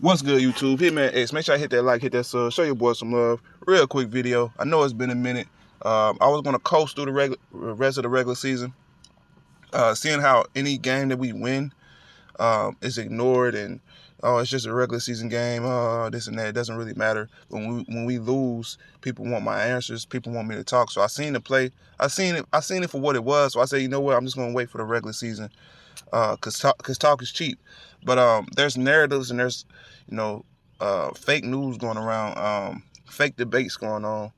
What's good, YouTube? Hitman X. Make sure I hit that like, hit that sub, show your boy some love. Real quick video. I know it's been a minute. I was gonna coast through the rest of the regular season, seeing how any game that we win is ignored and it's just a regular season game. This and that. It doesn't really matter. When we lose, people want my answers. People want me to talk. So I seen the play. I seen it for what it was. So I said, you know what? I'm just gonna wait for the regular season. Cause talk is cheap. But there's narratives and there's fake news going around, fake debates going on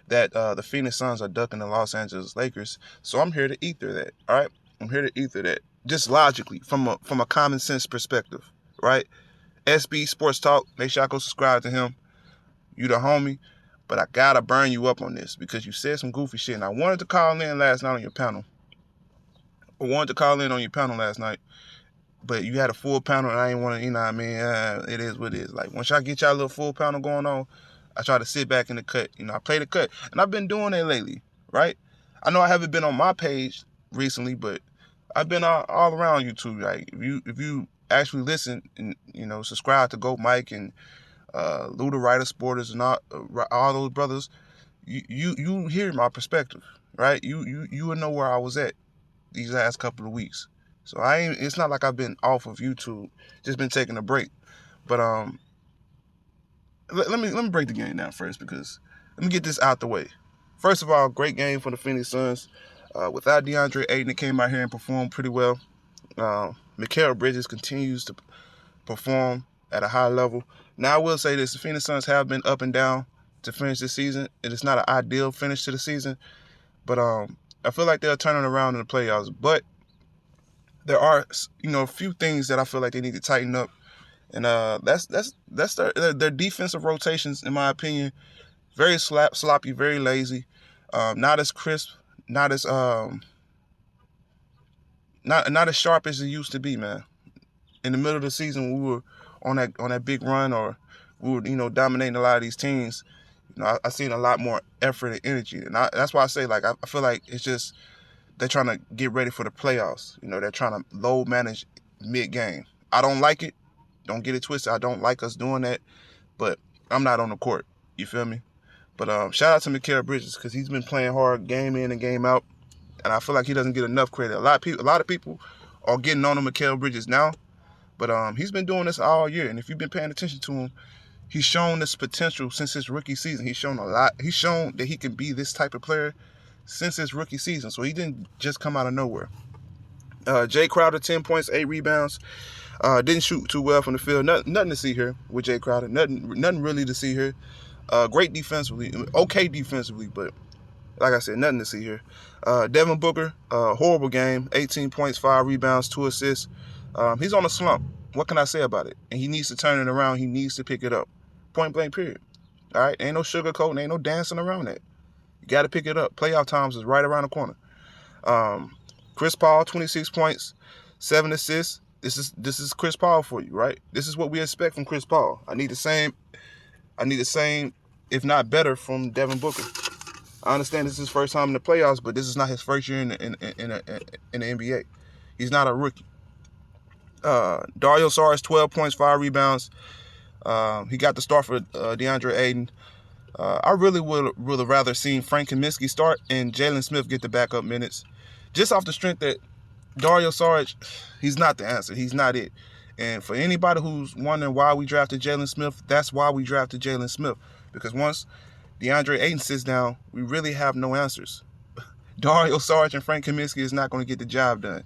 that the Phoenix Suns are ducking the Los Angeles Lakers. So I'm here to ether that. All right, I'm here to ether that just logically from a common sense perspective. Right, SB Sports Talk. Make sure I go subscribe to him. You the homie. But I gotta burn you up on this because you said some goofy shit, and I wanted to call in last night on your panel. Last night, but you had a full panel, and I didn't want to, it is what it is. Like, once y'all get y'all little full panel going on, I try to sit back in the cut. I play the cut, and I've been doing it lately, right? I know I haven't been on my page recently, but I've been all around YouTube. Like, if you actually listen and, subscribe to Go Mike and Luda Writer Sporters and all those brothers, you hear my perspective, right? You will know where I was at these last couple of weeks. So it's not like I've been off of YouTube, just been taking a break. But let me break the game down first, because let me get this out the way. First of all, great game for the Phoenix Suns. Without DeAndre Ayton, it came out here and performed pretty well. Mikal Bridges continues to perform at a high level. Now, I will say this, the Phoenix Suns have been up and down to finish this season. It is not an ideal finish to the season, but I feel like they'll turn it around in the playoffs. But there are, a few things that I feel like they need to tighten up, and that's their defensive rotations, in my opinion. Very sloppy, very lazy, not as crisp, not as not as sharp as it used to be, man. In the middle of the season, we were on that big run, or we were dominating a lot of these teams. I seen a lot more effort and energy, and that's why I say, like, I feel like it's just they're trying to get ready for the playoffs. They're trying to load manage mid-game. I don't like it. Don't get it twisted. I don't like us doing that, but I'm not on the court. You feel me? But shout out to Mikal Bridges, because he's been playing hard game in and game out, and I feel like he doesn't get enough credit. A lot of people are getting on Mikal Bridges now, but he's been doing this all year, and if you've been paying attention to him, he's shown this potential since his rookie season. He's shown a lot. He's shown that he can be this type of player since his rookie season. So he didn't just come out of nowhere. Jay Crowder, 10 points, 8 rebounds. Didn't shoot too well from the field. Nothing to see here with Jay Crowder. Nothing really to see here. Great defensively. Okay defensively, but like I said, nothing to see here. Devin Booker, horrible game. 18 points, 5 rebounds, 2 assists. He's on a slump. What can I say about it? And he needs to turn it around. He needs to pick it up. Point blank, period. All right? Ain't no sugarcoating. Ain't no dancing around that. You got to pick it up. Playoff times is right around the corner. Chris Paul, 26 points, 7 assists. This is Chris Paul for you, right? This is what we expect from Chris Paul. I need the same, if not better, from Devin Booker. I understand this is his first time in the playoffs, but this is not his first year in the NBA. He's not a rookie. Dario Saric, 12 points, 5 rebounds. He got the start for DeAndre Ayton. I really would have rather seen Frank Kaminsky start and Jalen Smith get the backup minutes, just off the strength that Dario Saric, he's not the answer. He's not it. And for anybody who's wondering why we drafted Jalen Smith, that's why we drafted Jalen Smith. Because once DeAndre Ayton sits down, we really have no answers. Dario Saric and Frank Kaminsky is not going to get the job done.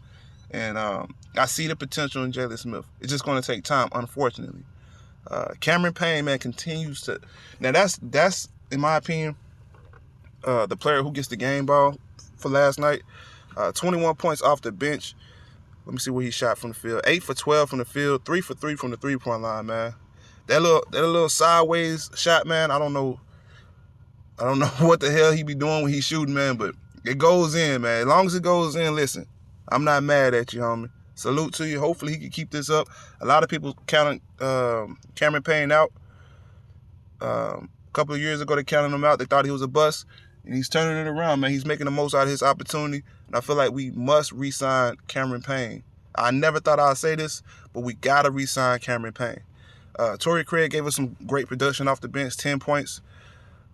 And I see the potential in Jalen Smith. It's just going to take time, unfortunately. Cameron Payne, man, continues to. Now that's in my opinion, the player who gets the game ball for last night. 21 points off the bench. Let me see where he shot from the field. 8 for 12 from the field. 3 for 3 from the 3-point line, man. That little sideways shot, man. I don't know what the hell he be doing when he's shooting, man. But it goes in, man. As long as it goes in, listen, I'm not mad at you, homie. Salute to you. Hopefully he can keep this up. A lot of people counted Cameron Payne out. A couple of years ago, they counted him out. They thought he was a bust. And he's turning it around, man. He's making the most out of his opportunity. And I feel like we must re-sign Cameron Payne. I never thought I'd say this, but we got to re-sign Cameron Payne. Torrey Craig gave us some great production off the bench, 10 points,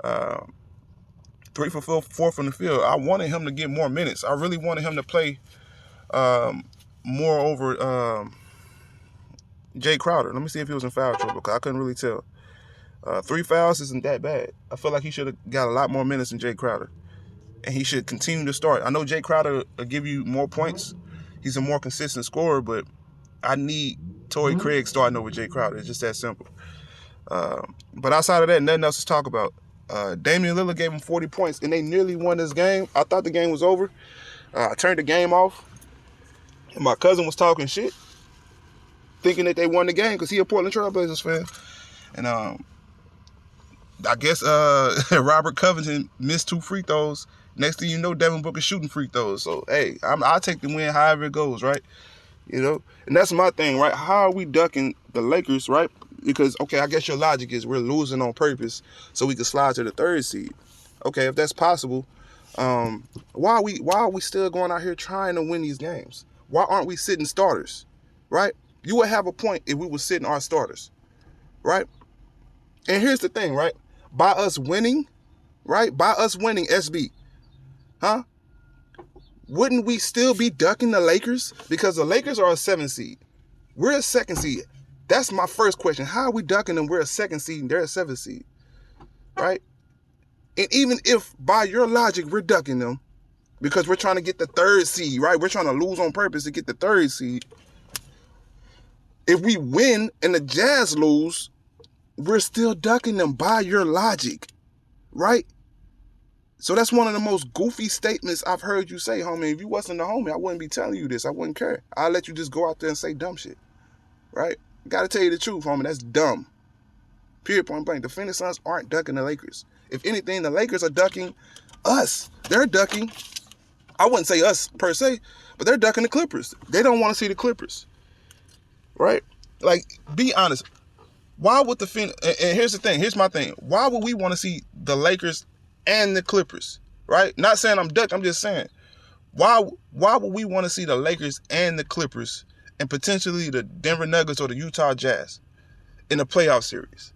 3 for 4 from the field. I wanted him to get more minutes. I really wanted him to play more over Jay Crowder. Let me see if he was in foul trouble, because I couldn't really tell. 3 fouls isn't that bad. I feel like he should have got a lot more minutes than Jay Crowder. And he should continue to start. I know Jay Crowder will give you more points. He's a more consistent scorer, but I need Torrey Craig starting over Jay Crowder. It's just that simple. But outside of that, nothing else to talk about. Damian Lillard gave him 40 points, and they nearly won this game. I thought the game was over. I turned the game off, and my cousin was talking shit, thinking that they won the game because he a Portland Trail Blazers fan. And I guess Robert Covington missed 2 free throws. Next thing you know, Devin Booker shooting free throws. So, hey, I'll take the win however it goes, right? You know? And that's my thing, right? How are we ducking the Lakers, right? Because, okay, I guess your logic is we're losing on purpose so we can slide to the 3rd seed. Okay, if that's possible, why are we still going out here trying to win these games? Why aren't we sitting starters, right? You would have a point if we were sitting our starters, right? And here's the thing, right? By us winning, right? By us winning, SB, huh? Wouldn't we still be ducking the Lakers? Because the Lakers are a 7 seed. We're a 2nd seed. That's my first question. How are we ducking them? We're a 2nd seed and they're a 7th seed, right? And even if, by your logic, we're ducking them because we're trying to get the 3rd seed, right? We're trying to lose on purpose to get the 3rd seed. If we win and the Jazz lose, we're still ducking them by your logic, right? So that's one of the most goofy statements I've heard you say, homie. If you wasn't the homie, I wouldn't be telling you this. I wouldn't care. I'll let you just go out there and say dumb shit, right? Gotta tell you the truth, homie. That's dumb. Period, point blank. The Phoenix Suns aren't ducking the Lakers. If anything, the Lakers are ducking us. They're ducking, I wouldn't say us per se, but they're ducking the Clippers. They don't want to see the Clippers, right? Like, be honest. Why would the Phoenix, and here's the thing, here's my thing. Why would we want to see the Lakers and the Clippers, right? Not saying I'm duck, I'm just saying, why would we want to see the Lakers and the Clippers and potentially the Denver Nuggets or the Utah Jazz in a playoff series?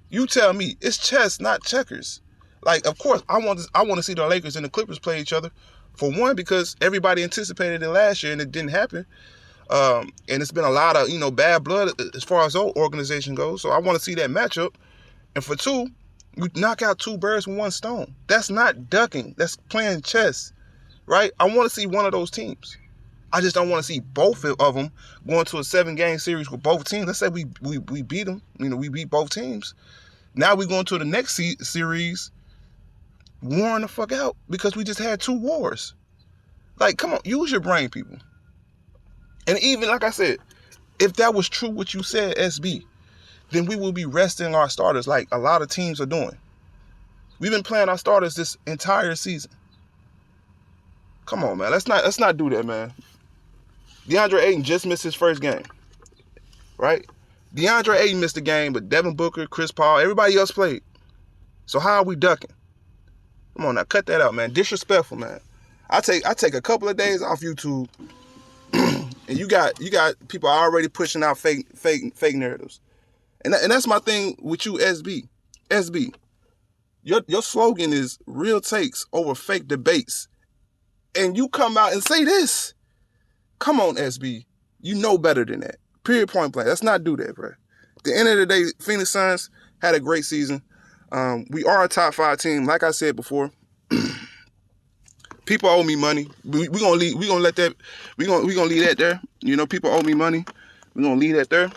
You tell me. It's chess, not checkers. Like, of course, I want to see the Lakers and the Clippers play each other. For one, because everybody anticipated it last year and it didn't happen. And it's been a lot of, bad blood as far as our organization goes. So I want to see that matchup. And for 2, you knock out 2 birds with 1 stone. That's not ducking. That's playing chess, right? I want to see one of those teams. I just don't want to see both of them going to a 7-game series with both teams. Let's say we beat them. We beat both teams. Now we're going to the next series warring the fuck out because we just had 2 wars. Like, come on, use your brain, people. And even, like I said, if that was true what you said, SB, then we will be resting our starters like a lot of teams are doing. We've been playing our starters this entire season. Come on, man. Let's not do that, man. DeAndre Ayton just missed his first game, right? DeAndre Ayton missed the game, but Devin Booker, Chris Paul, everybody else played. So how are we ducking? Come on now, cut that out, man. Disrespectful, man. I take a couple of days off YouTube, and you got people already pushing out fake narratives, and that's my thing with you, SB. SB, your slogan is real takes over fake debates, and you come out and say this. Come on, SB. You know better than that. Period, point blank. Let's not do that, bro. At the end of the day, Phoenix Suns had a great season. We are a top 5 team, like I said before. People owe me money. We gonna leave that there. People owe me money. We're gonna leave that there.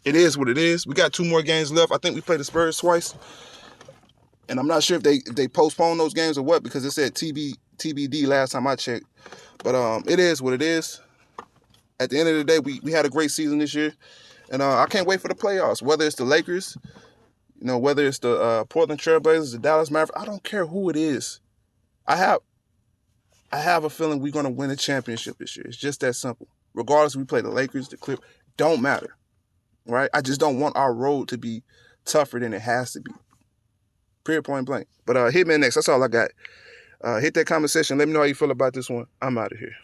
It is what it is. We got 2 more games left. I think we played the Spurs twice, and I'm not sure if they postponed those games or what, because it said TBD last time I checked. But it is what it is. At the end of the day, we had a great season this year, and I can't wait for the playoffs. Whether it's the Lakers, whether it's the Portland Trail Blazers, the Dallas Mavericks, I don't care who it is. I have a feeling we're going to win a championship this year. It's just that simple. Regardless if we play the Lakers, the Clippers, don't matter, right? I just don't want our road to be tougher than it has to be. Period, point blank. But hit me next. That's all I got. Hit that comment section. Let me know how you feel about this one. I'm out of here.